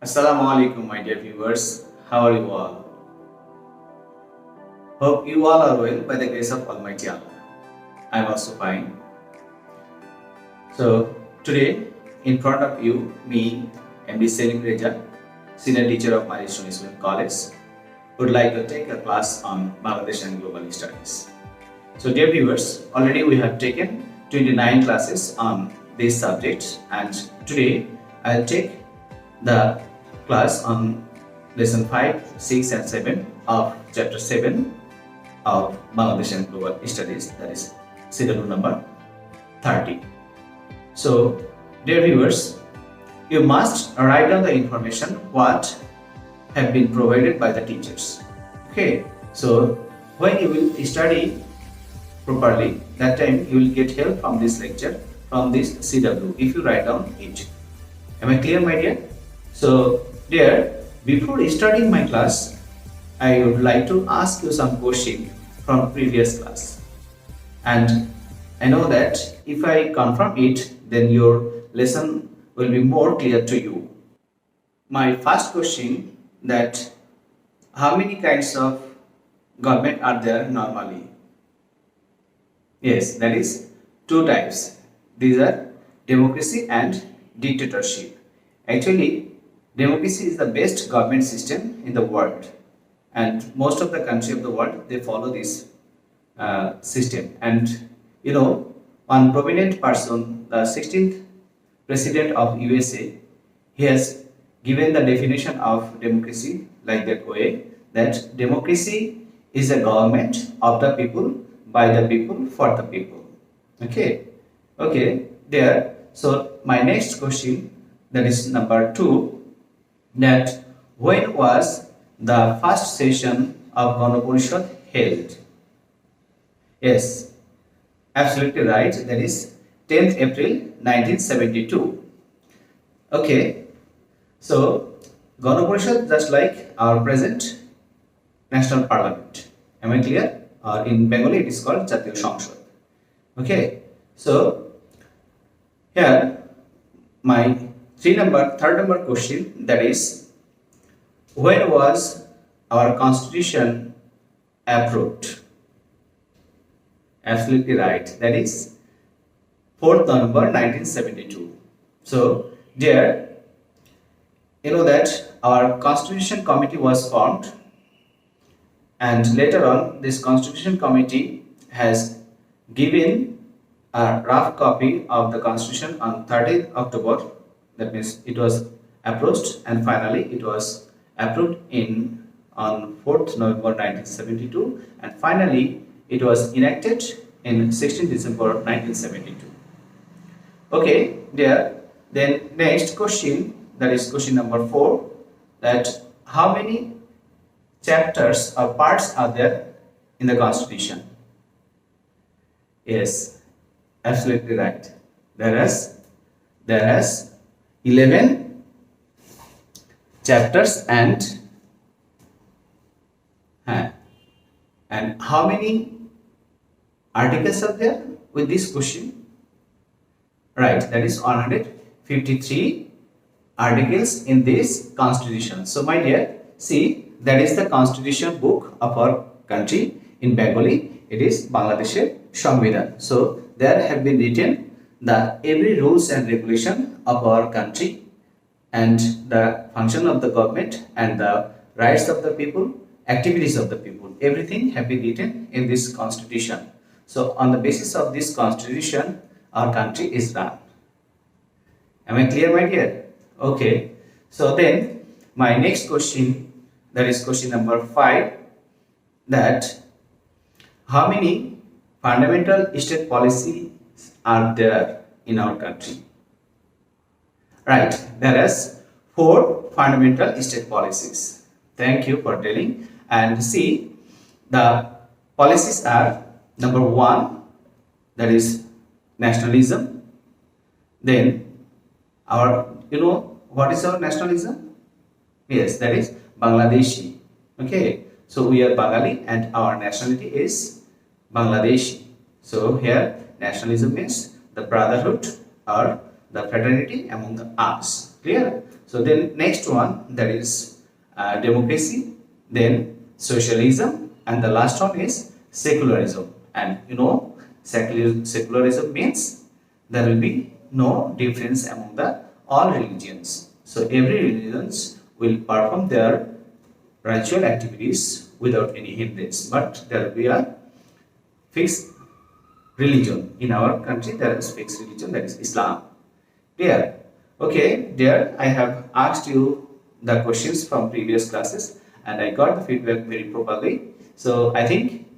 Assalamu alaikum, my dear viewers. How are you all? Hope you all are well by the grace of Almighty Allah. I am also fine. So, today, in front of you, me, Emss senior teacher of Milestone Islam College, would like to take a class on Bangladesh and Global Studies. So, dear viewers, already we have taken 29 classes on this subject, and today I'll take the class on lesson 5, 6 and 7 of chapter 7 of Bangladesh and Global Studies, that is schedule number 30. So, dear viewers, you must write down the information what have been provided by the teachers. Okay, so when you will study properly, that time you will get help from this lecture, from this CW, if you write down it. Am I clear, my dear? So, dear, before starting my class, I would like to ask you some question from previous class. And I know that if I confirm it, then your lesson will be more clear to you. My first question, that how many kinds of government are there normally? Yes, that is two types. These are democracy and dictatorship. Actually, democracy is the best government system in the world, and most of the country of the world, they follow this system. And you know, one prominent person, the 16th president of USA, he has given the definition of democracy like that way, that democracy is a government of the people, by the people, for the people. Okay, there. So my next question, that is number 2, that when was the first session of Ganaparishad held? Yes, absolutely right. That is 10th April 1972. Okay, so Ganaparishad, just like our present national parliament. Am I clear? Or in Bengali it is called Jatiyo সংসদ. Okay, so here my third number question, that is, when was our constitution approved? Absolutely right. That is 4th November 1972. So, dear, you know that our Constitution Committee was formed, and later on this Constitution Committee has given a rough copy of the Constitution on 30th October. That means it was approached, and finally it was approved on 4th November 1972, and finally it was enacted in 16th December 1972. Okay, there. Then next question, that is question number 4, that how many chapters or parts are there in the Constitution? Yes, absolutely right. There has 11 chapters, and how many articles are there with this question? Right, that is 153 articles in this constitution. So my dear, see, that is the constitution book of our country. In Bengali it is Bangladesher Sambidhan. So there have been written the every rules and regulation of our country, and the function of the government, and the rights of the people, activities of the people, everything have been written in this constitution. So on the basis of this constitution, our country is run. Am I clear, my dear? Okay, so then my next question, that is question number 5, that how many fundamental state policies are there in our country? Right, there is 4 fundamental state policies. Thank you for telling. And see, the policies are: number 1, that is nationalism. Then what is our nationalism? Yes, that is Bangladeshi. Okay, so we are Bengali and our nationality is Bangladeshi. So here nationalism means the brotherhood or the fraternity among us. Clear? So So then next one, that is democracy, then socialism, and the last one is secularism. And secularism means there will be no difference among the all religions. So every religions will perform their ritual activities without any hindrance, but there will be a fixed religion. In our country there is fixed religion, that is Islam. Clear? Okay, there I have asked you the questions from previous classes and I got the feedback very properly. So I think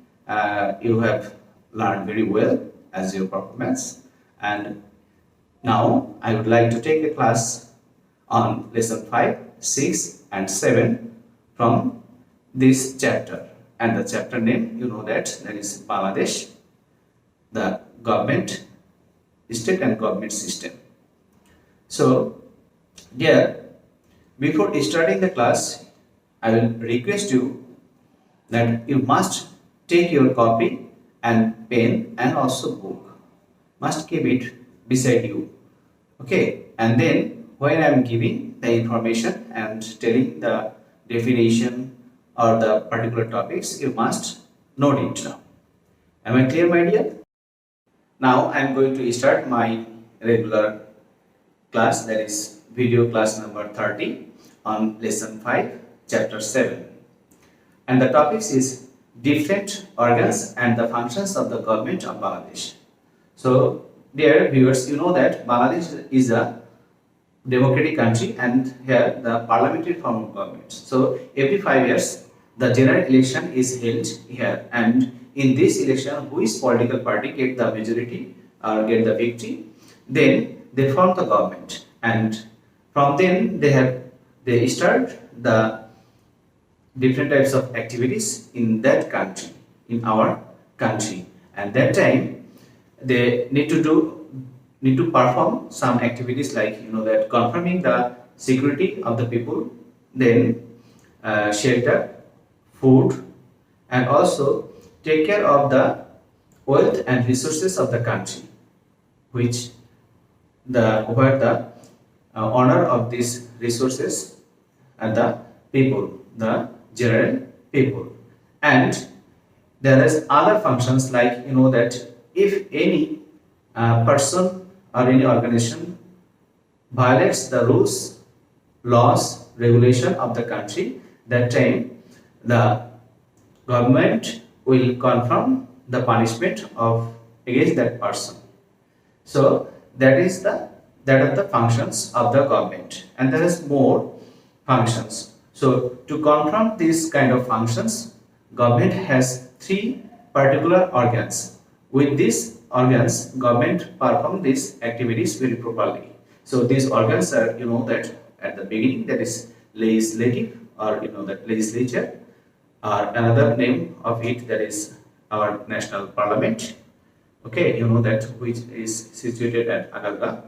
you have learned very well as your performance. And now I would like to take a class on lesson 5, 6 and 7 from this chapter. And the chapter name, you know that is Bangladesh, the government, state and government system. So, here, before starting the class, I will request you that you must take your copy and pen and also book. Must keep it beside you. Okay, and then when I am giving the information and telling the definition or the particular topics, you must note it down. Am I clear, my dear? Now I am going to start my regular class, that is video class number 30 on lesson 5 chapter 7, and the topics is different organs and the functions of the government of Bangladesh. So dear viewers, you know that Bangladesh is a democratic country and here the parliamentary form of government. So every 5 years the general election is held here, and in this election which political party get the majority or get the victory, then they form the government, and from then they start the different types of activities in that country, in our country, and that time they need to perform some activities like that confirming the security of the people, then shelter, food, and also take care of the wealth and resources of the country, which where the honor of these resources and the people, the general people. And there is other functions like that if any person or any organization violates the rules, laws, regulation of the country, that time the government will confirm the punishment against that person. So that are the functions of the government, and there is more functions. So to confirm these kind of functions, government has 3 particular organs. With these organs, government perform these activities very properly. So these organs are that at the beginning, that is legislative, or that legislature, or another name of it, that is our national parliament. Okay, that which is situated at Agartala.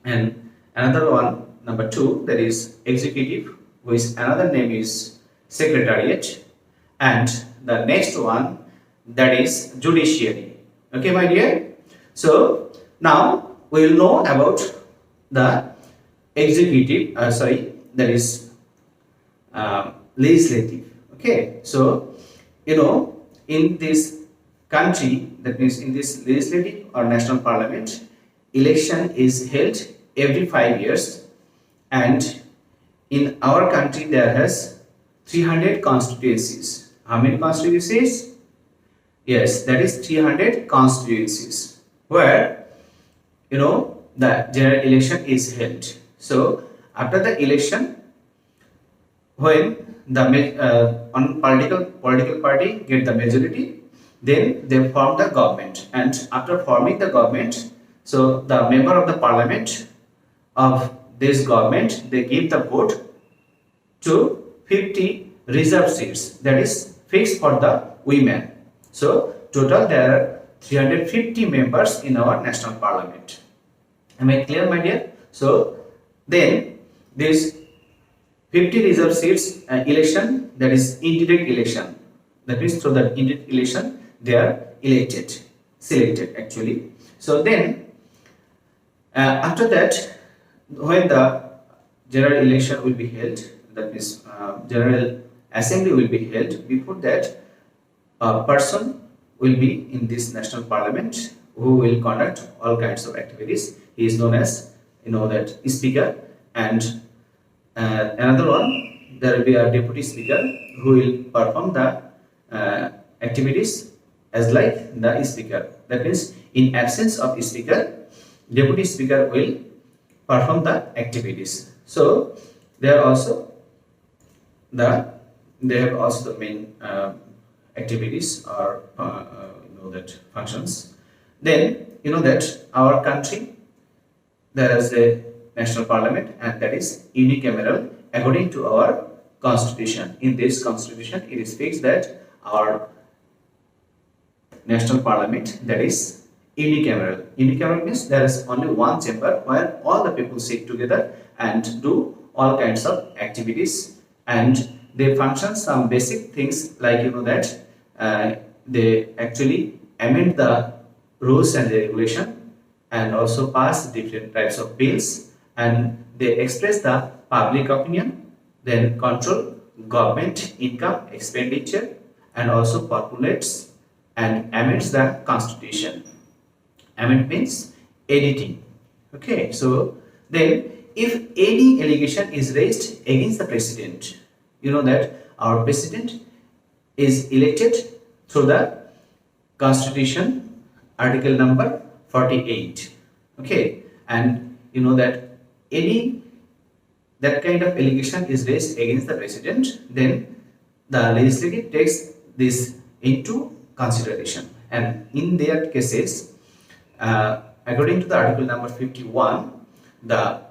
And another one, number 2, that is executive, which another name is secretariat. And the next one, that is judiciary. Okay, my dear. So now we will know about the executive, that is legislative. Okay, so in this country, that means in this legislative or national parliament, election is held every 5 years, and in our country there has 300 constituencies. How many constituencies? Yes, that is 300 constituencies where the general election is held. So after the election, when the political party get the majority, then they form the government, and after forming the government, so the member of the parliament of this government, they give the vote to 50 reserve seats, that is fixed for the women. So total there are 350 members in our national parliament. Am I clear, my dear? So then this 50 reserve seats election, that is indirect election, that means through the indirect election they are selected actually. So then after that, when the general election will be held, that means general assembly will be held. Before that, a person will be in this national parliament who will conduct all kinds of activities. He is known as, that speaker. And another one, there will be a deputy speaker who will perform the activities as like the speaker. That means in absence of speaker, deputy speaker will perform the activities. So they have also the main activities or that functions. Then that our country, there is a national parliament, and that is unicameral according to our constitution. In this constitution, it is fixed that our national parliament, that is unicameral. Unicameral means there is only one chamber where all the people sit together and do all kinds of activities, and they function some basic things like that they actually amend the rules and regulation, and also pass different types of bills, and they express the public opinion, then control government income expenditure, and also populates and amends the constitution. Amend means editing. Okay, so then if any allegation is raised against the president, that our president is elected through the constitution article number 48. Okay, and that any that kind of allegation is raised against the president, then the legislative takes this into consideration, and in their cases, according to the article number 51, the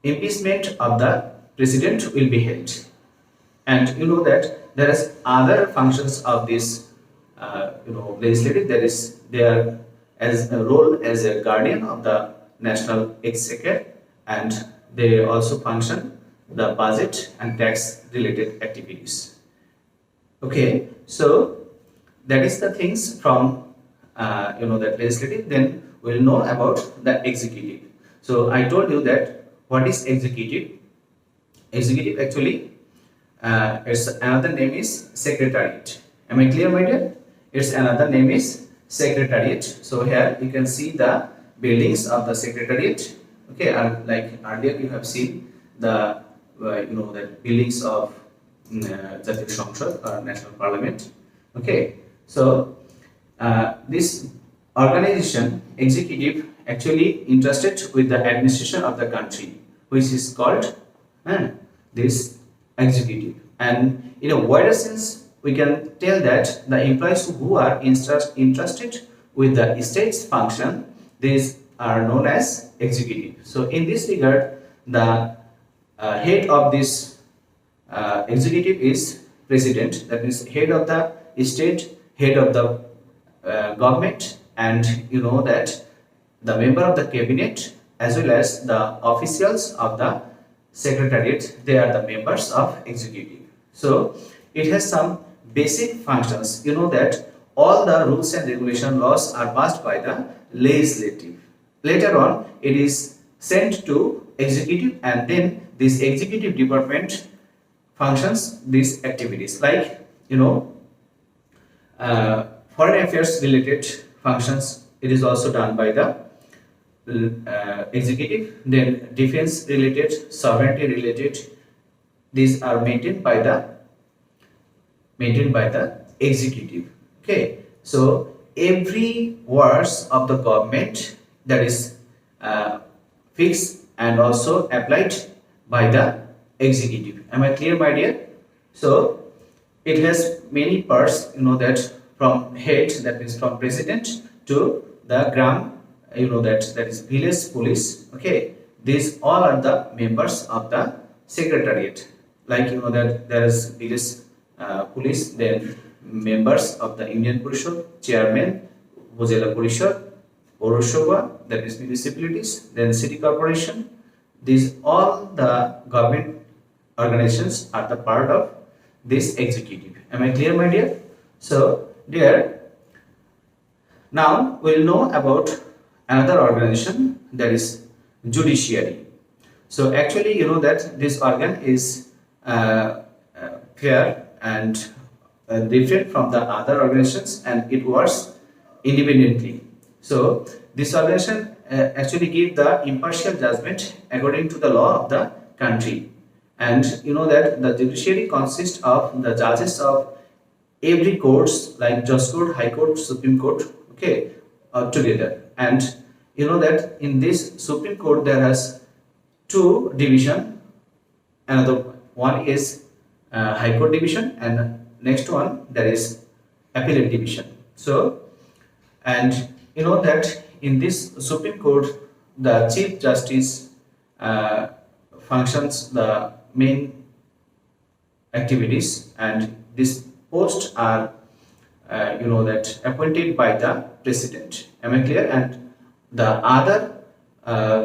impeachment of the president will be held. And that there is other functions of this legislative. They are as a role as a guardian of the national exchequer, and they also function the budget and tax related activities. Okay, so that is the things from that legislative. Then we'll know about the executive. So I told you that what is executive. Executive actually, its another name is secretariat. Am I clear, my dear? Its another name is secretariat. So here you can see the buildings of the secretariat. Okay, and like earlier you have seen the the buildings of Jatiya Samsad or National Parliament. Okay, so this organization executive actually entrusted with the administration of the country, which is called this executive. And in a wider sense, we can tell that the employees who are entrusted with the state's function, these are known as executive. So in this regard, the head of this executive is president, that means head of the state, head of the government, and that the member of the cabinet as well as the officials of the secretariat, they are the members of executive. So it has some basic functions. That all the rules and regulation laws are passed by the legislative. Later on, it is sent to executive, and then this executive department functions these activities like foreign affairs related functions. It is also done by the executive. Then defense related, sovereignty related, these are maintained by the executive. Okay, so every words of the government, that is fixed and also applied by the executive. Am I clear, my dear? So it has many parts, that from head, that means from president, to the gram, that is village police. Okay, these all are the members of the secretariat. Like that there is village police, then members of the Union Parishad, chairman, Bojela Parishad, Poroshobha, that is municipalities, then city corporation. These all the government organizations are the part of this executive. Am I clear, my dear? So dear, now we'll know about another organization, that is judiciary. So actually, you know that this organ is fair and different from the other organizations, and it works independently. So this organization actually give the impartial judgment according to the law of the country. And you know that the judiciary consists of the judges of every courts like Judge Court, High Court, Supreme Court, okay, together. And you know that in this Supreme Court there has two division. Another one is High Court division, and next one there is Appellate division. So, and you know that in this Supreme Court, the Chief Justice functions the main activities, and these posts are you know that appointed by the president. Am I clear? And the other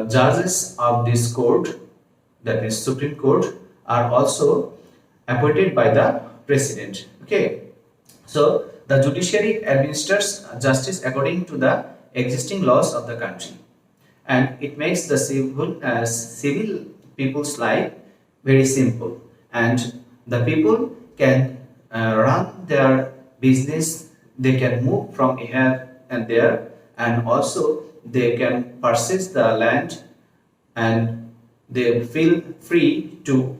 judges of this court, that is Supreme Court, are also appointed by the president. Okay, so the judiciary administers justice according to the existing laws of the country, and it makes the civil people's life very simple, and the people can run their business. They can move from here and there, and also they can purchase the land, and they feel free to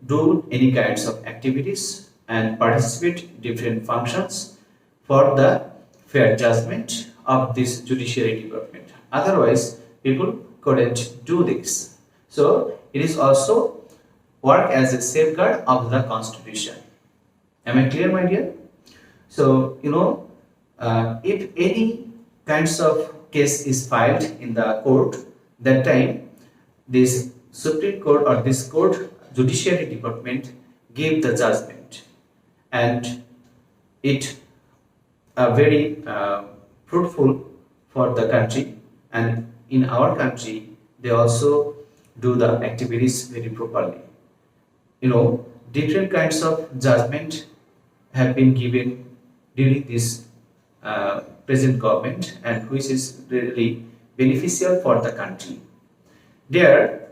do any kinds of activities and participate different functions for the fair judgment of this judiciary department. Otherwise, people couldn't do this. So it is also work as a safeguard of the constitution. Am I clear, my dear? So you know, if any kinds of case is filed in the court, that time this Supreme Court or this court judiciary department gave the judgment, and it very fruitful for the country. And in our country they also do the activities very properly. You know, different kinds of judgment have been given during this present government, and which is really beneficial for the country. There,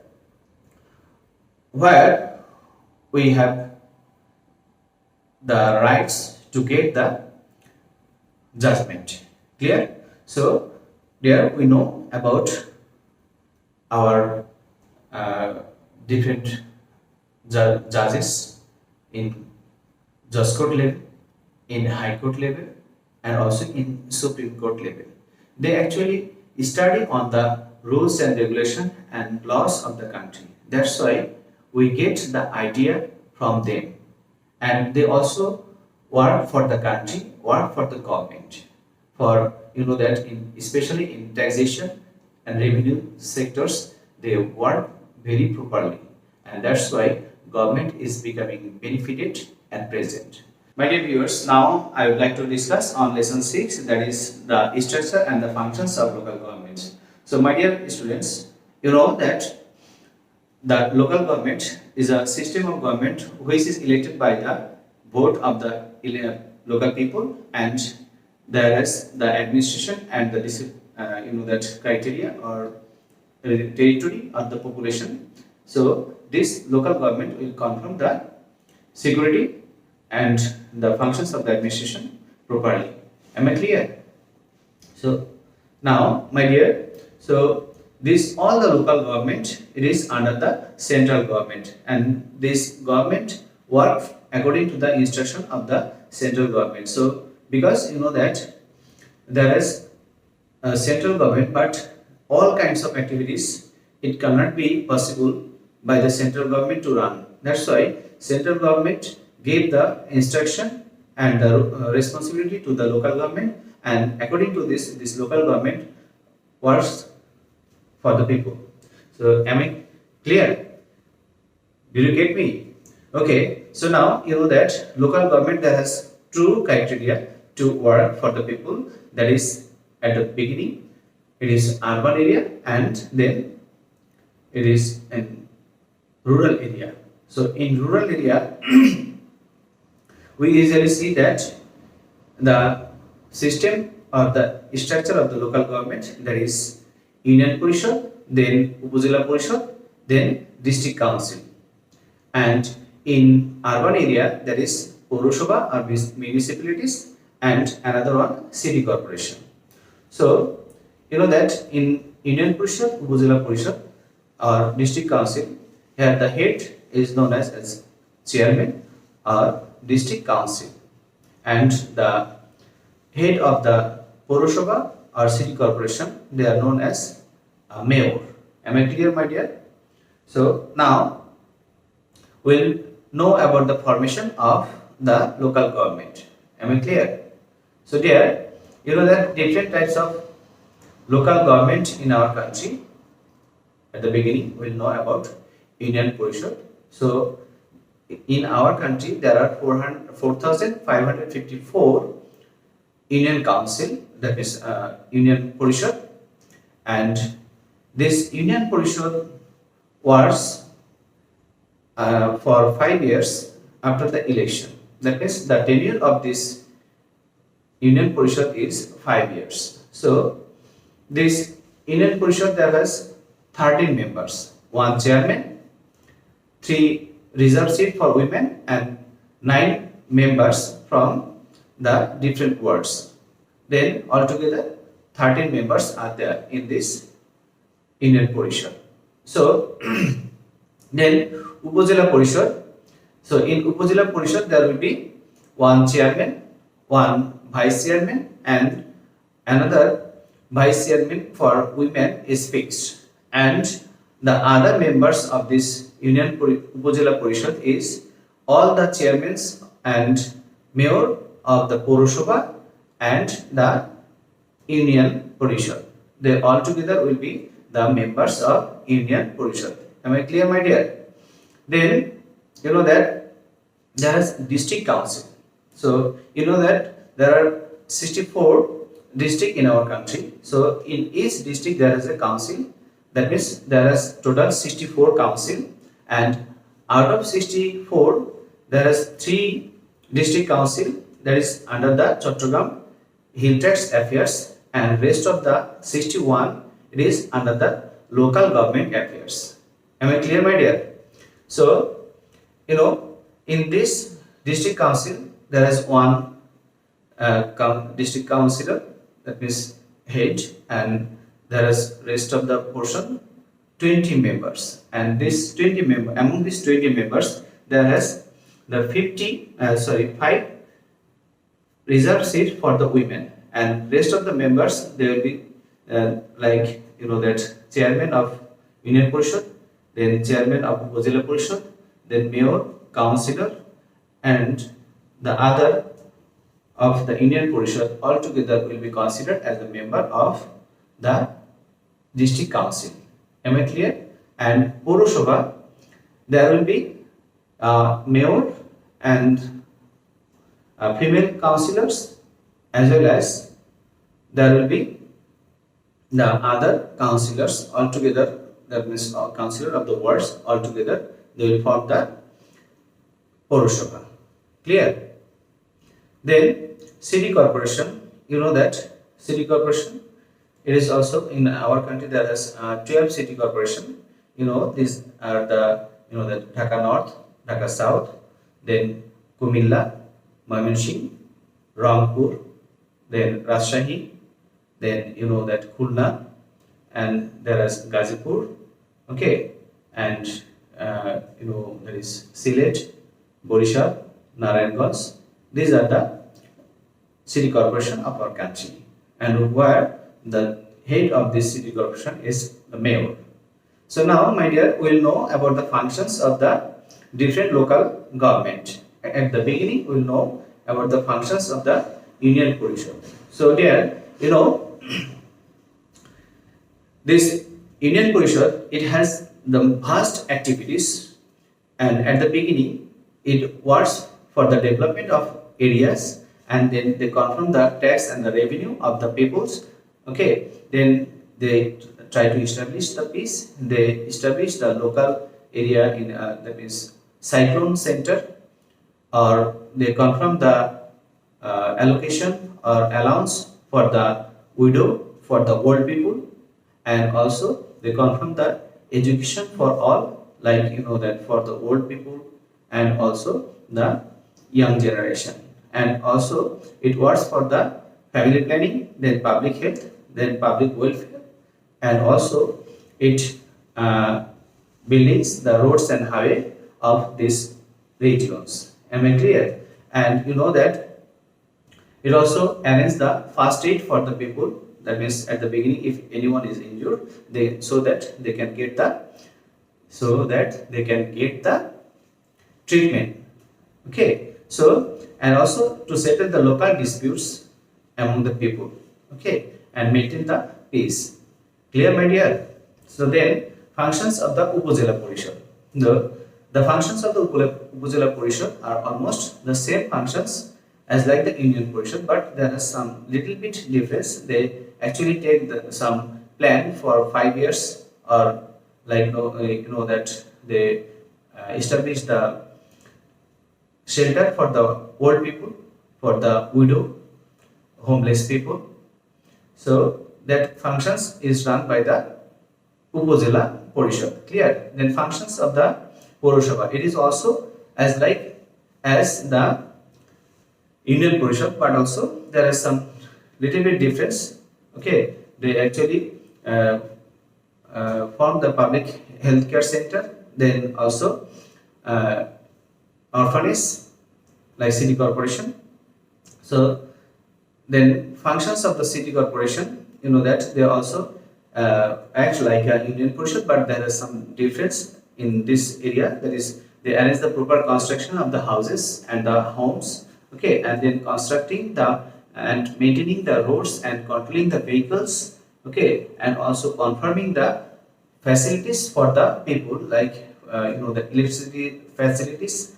where we have the rights to get the judgment. Clear? So there we know about our different judges in Judge Court level, in High Court level, and also in Supreme Court level. They actually study on the rules and regulation and laws of the country. That's why we get the idea from them, and they also work for the country, work for the government, for you know that in especially in taxation and revenue sectors they work very properly, and that's why government is becoming benefited and present. My dear viewers, now I would like to discuss on lesson 6, that is the structure and the functions of local governments. So my dear students, you know that the local government is a system of government which is elected by the vote of the local people, and there is the administration and the you know that criteria or territory of the population. So this local government will confirm the security and the functions of the administration properly. Am I clear? So now my dear, so this all the local government, it is under the central government, and this government works according to the instruction of the central government. So because you know that there is a central government, but all kinds of activities it cannot be possible by the central government to run. That's why central government gave the instruction and the responsibility to the local government, and according to this local government works for the people. So am I clear? Did you get me? Okay, so now you know that local government has two criteria to work for the people. That is, at the beginning it is urban area, and then it is in rural area. So in rural area we usually see that the system or the structure of the local government, that is Union Parishad, then Upazila Parishad, then district council, and in urban area there is Purosabha or municipalities, and another one city corporation. So you know that in Union Parishad, Upazila Parishad or district council, here the head is known as chairman or district council, and the head of the Purosabha or city corporation, they are known as mayor. Am I clear, my dear? So now we'll know about the formation of the local government. Am I clear? So dear, you know that different types of local government in our country. At the beginning, we'll know about Union Parishad. So in our country, there are 4,554 Union Council, that is Union Parishad, and this Union Parishad was for 5 years after the election. That means the tenure of this Union Parishad is 5 years. So this Union Parishad, there has 13 members, 1 chairman, 3 reserve seat for women, and 9 members from the different wards. Then altogether 13 members are there in this Union Parishad. So then Upazila Parishad. So in Upazila Parishad there will be 1 chairman, 1 vice chairman, and another vice chairman for women is fixed, and the other members of this Upazila Parishad is all the chairmen and mayor of the Purosabha and the Union Parishad. They all together will be the members of Union Parishad. Am I clear, my dear? Then you know that there is district council. So you know that there are 64 districts in our country. So in each district there is a council. That means there is total 64 council, and out of 64 there is 3 district council that is under the Chattogram Hill Tracts Affairs, and rest of the 61 it is under the local government affairs. Am I clear, my dear? So you know, in this district council there is 1 district councillor, that means head, and there is rest of the portion 20 members, and this 20 member, among these 20 members there is the 5 reserve seat for the women, and rest of the members they will be like you know that chairman of Union Parishad, then chairman of Upazila Parishad, then mayor, councillor, and the other of the Union Parishad altogether will be considered as the member of the district council. Am I clear? And Purosabha, there will be mayor and female councillors, as well as there will be the other councillors altogether. That means councillor of the wards altogether, they will form the Purosabha. Clear? Then city corporation, you know that city corporation, it is also in our country there is 12 city corporation. You know, these are the, you know, the Dhaka North, Dhaka South, then Kumilla, Mymensingh, Rangpur, then Rajshahi, then you know that Khulna, and there is Gazipur, okay, and you know there is Sylhet, Borishar, Narayanganj. These are the city corporation of our country, and where the head of this city corporation is the mayor. So now, my dear, we will know about the functions of the different local government. At the beginning, we will know about the functions of the Union Parishad. So dear, you know, this Union Parishad, it has the vast activities, and at the beginning, it works for the development of areas, and then they confirm the tax and the revenue of the peoples. Okay, then they try to establish the peace. They establish the local area in that is cyclone center, or they confirm the allocation or allowance for the widow, for the old people, and also they confirm the education for all like that for the old people and also the young generation, and also it works for the family planning, then public health, then public welfare, and also it uh, buildings the roads and highway of these regions. Am I clear? And that it also arranges the first aid for the people. That means at the beginning, if anyone is injured, they so that they can get the treatment. Okay. So, and also to settle the local disputes among the people. Okay, and maintain the peace. Clear, my dear? So then, functions of the Upazila Parishad. The functions of the Upazila Parishad are almost the same functions as like the Union Parishad, but there is some little bit difference. They actually take some plan for 5 years, or like that they establish the shelter for the old people, for the widow, homeless people. So that functions is run by the Upazila Parishad. Clear? Then functions of the Purosabha. It is also as the Union Parishad, but also there is some little bit difference. Okay, they actually form the public healthcare center, then also orphanage like city corporation. So then functions of the city corporation, that they also act like a Union Parishad, but there is some difference in this area. That is, they arrange the proper construction of the houses and the homes. Okay, and then constructing and maintaining the roads and controlling the vehicles. Okay, and also confirming the facilities for the people, like the electricity facilities,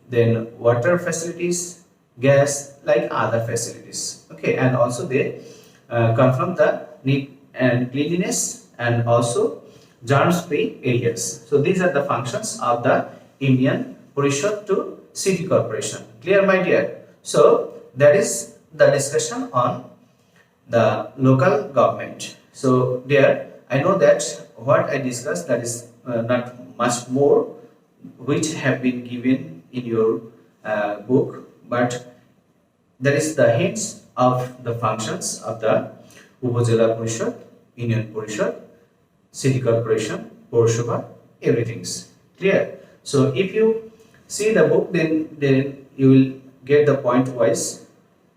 then water facilities, gas, like other facilities. Okay, and also they confirm the neat and cleanliness and also germ-free areas. So these are the functions of the Union Parishad to city corporation. Clear, my dear? So that is the discussion on the local government. So there, I know that what I discussed, that is not much more which have been given in your book, but that is the hints of the functions of the Upazila Parishad, Union Parishad, City Corporation, Purosabha, everything's clear. So if you see the book, then you will get the point wise.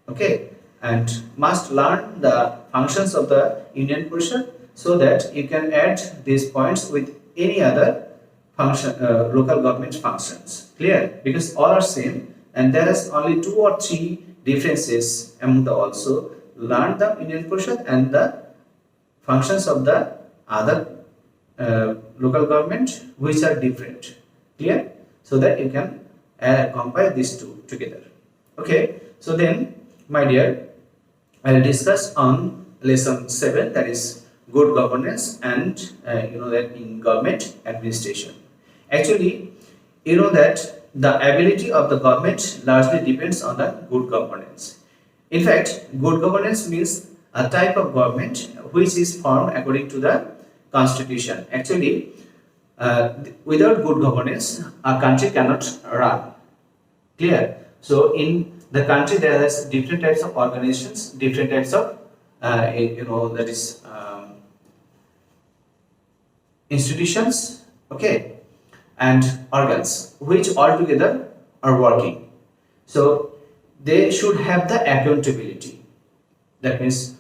Okay, and must learn the functions of the Union Parishad so that you can add these points with any other function, local government functions. Clear? Because all are same, and there is only 2 or 3 differences among the also. Learn the Union Parishad and the functions of the other local government which are different. Clear? So that you can compare these two together. Okay, so then, my dear, I will discuss on lesson 7, that is good governance and that in government administration. Actually, that the ability of the government largely depends on the good governance. In fact, good governance means a type of government which is formed according to the constitution. Actually, without good governance, a country cannot run. Clear? So in the country there is different types of organizations, different types of that is institutions, okay, and organs which all together are working. So they should have the accountability. That means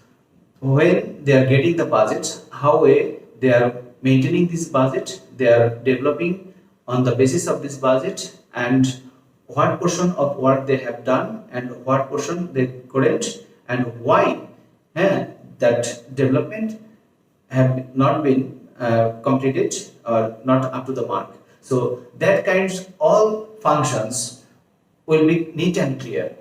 when they are getting the budget, how they are maintaining this budget, they are developing on the basis of this budget, and what portion of work they have done and what portion they couldn't, and why that development have not been completed or not up to the mark. So that kinds all functions will be neat and clear,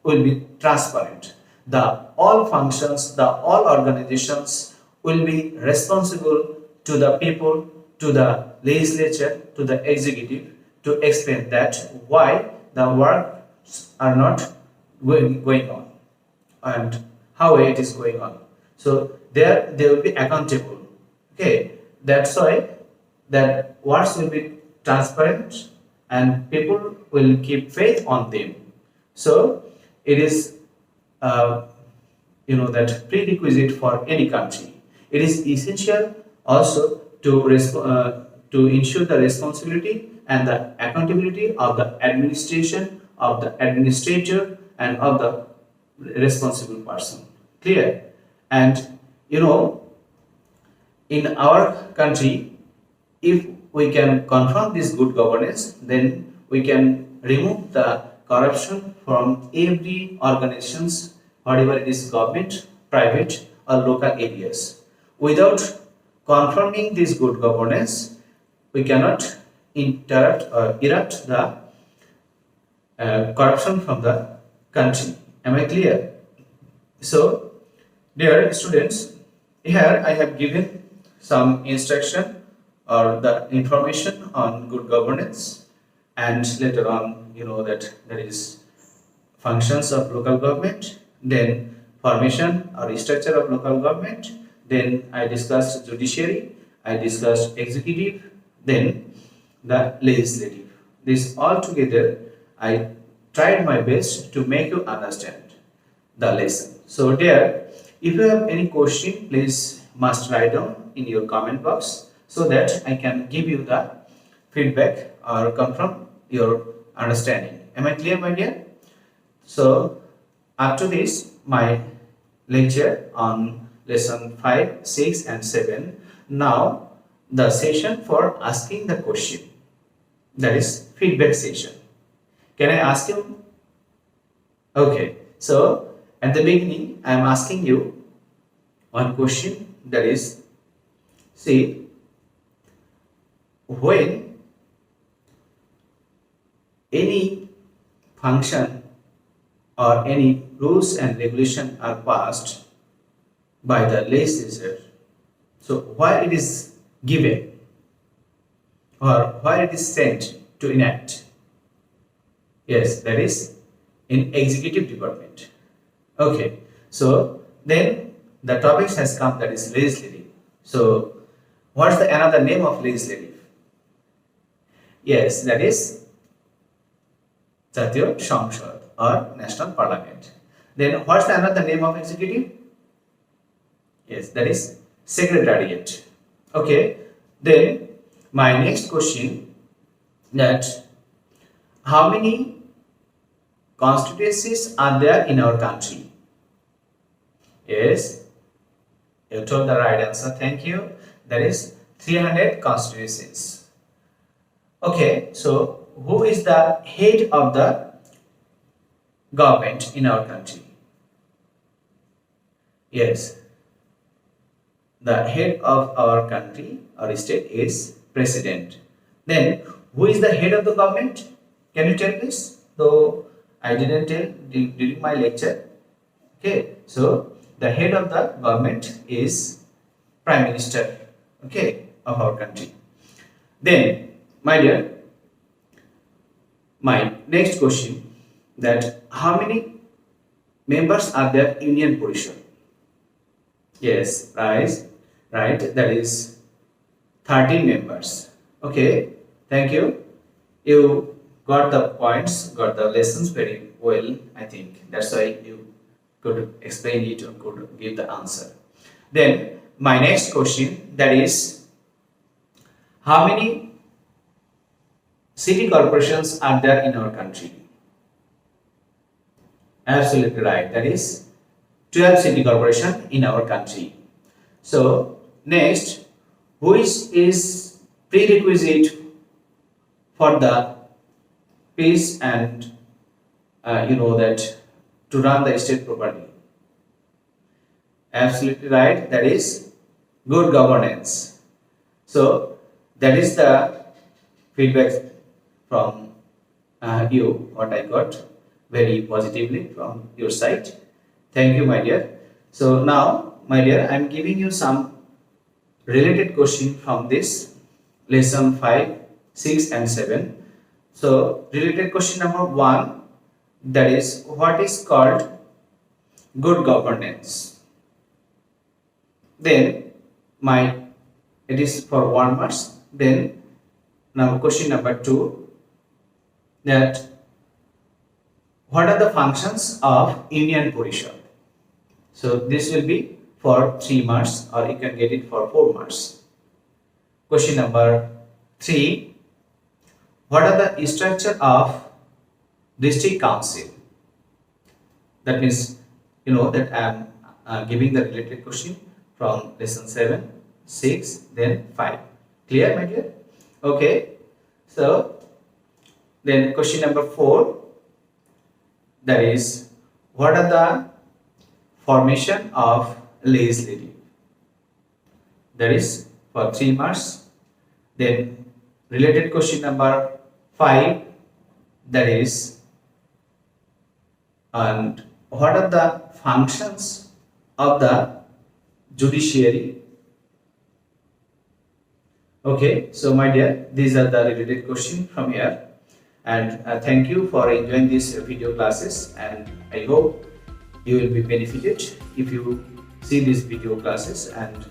will be transparent. The all functions, the all organizations will be responsible to the people, to the legislature, to the executive, to explain that why the works are not going on and how it is going on. So there they will be accountable. Okay, that's why that works will be transparent and people will keep faith on them. So it is that prerequisite for any country. It is essential also to ensure the responsibility and the accountability of the administration, of the administrator, and of the responsible person. Clear? And in our country, if we can confirm this good governance, then we can remove the corruption from every organizations, whatever it is government, private or local areas. Without confirming this good governance, we cannot interrupt or erupt the corruption from the country. Am I clear? So, dear students, here I have given some instruction or the information on good governance, and later on that there is functions of local government, then formation or structure of local government, then I discussed judiciary, I discussed executive, then the legislative. This all together I tried my best to make you understand the lesson. So dear, if you have any question, please must write down in your comment box so that I can give you the feedback or confirm your understanding. Am I clear, my dear? So after this, my lecture on lesson 5, 6 and 7. Now the session for asking the question, that is feedback session. Can I ask you? Okay, so at the beginning I am asking you one question, that is, see, when any function or any rules and regulation are passed by the legislature, so why it is given or why it is sent to enact? Yes, that is in executive department. Okay, so then the topic has come, that is legislative. So what's the another name of legislative? Yes, that is Jatiyo Samsad or National Parliament. Then what's the another name of executive? Yes, that is Secretariat. Okay, then my next question, that how many constituencies are there in our country? Yes, you told the right answer. Thank you. That is 300 constituencies. Okay, so who is the head of the government in our country? Yes, the head of our country or state is president. Then who is the head of the government? Can you tell please? Though I didn't tell during my lecture. Okay, so the head of the government is Prime Minister, okay, of our country. Then, my dear, my next question, that how many members are there in Union Parishad? Yes, right, that is 13 members. Okay, thank you. You got the points, got the lessons very well, I think. That's why you could explain it or could give the answer. Then my next question, that is, how many city corporations are there in our country? Absolutely right, that is 12 city corporations in our country. So next, which is prerequisite for the peace and that to run the state properly? Absolutely right, that is good governance. So that is the feedback from you, what I got very positively from your side. Thank you, my dear. So now, my dear, I am giving you some related question from this lesson 5, 6 and 7. So related question number 1, that is, what is called good governance? Then it is for 1 mark. Then Now question number 2, that what are the functions of Union Parishad? So this will be for 3 marks, or you can get it for 4 marks. Question number 3, what are the structure of district council? That means you know that I am giving the related question from lesson 7, 6, then 5. Clear, my dear? Okay. So then question number 4, that is, what are the formation of legislative? That is for 3 marks. Then related question number 5, that is, and what are the functions of the judiciary? Okay, so my dear, these are the related questions from here, and thank you for enjoying these video classes, and I hope you will be benefited if you see these video classes. And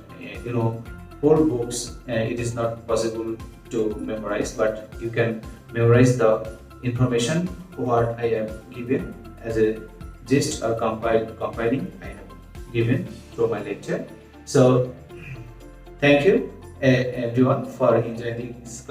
you know, whole books it is not possible to memorize, but you can memorize the information what I have given as a gist or compiling I have given through my lecture. So thank you everyone for enjoying this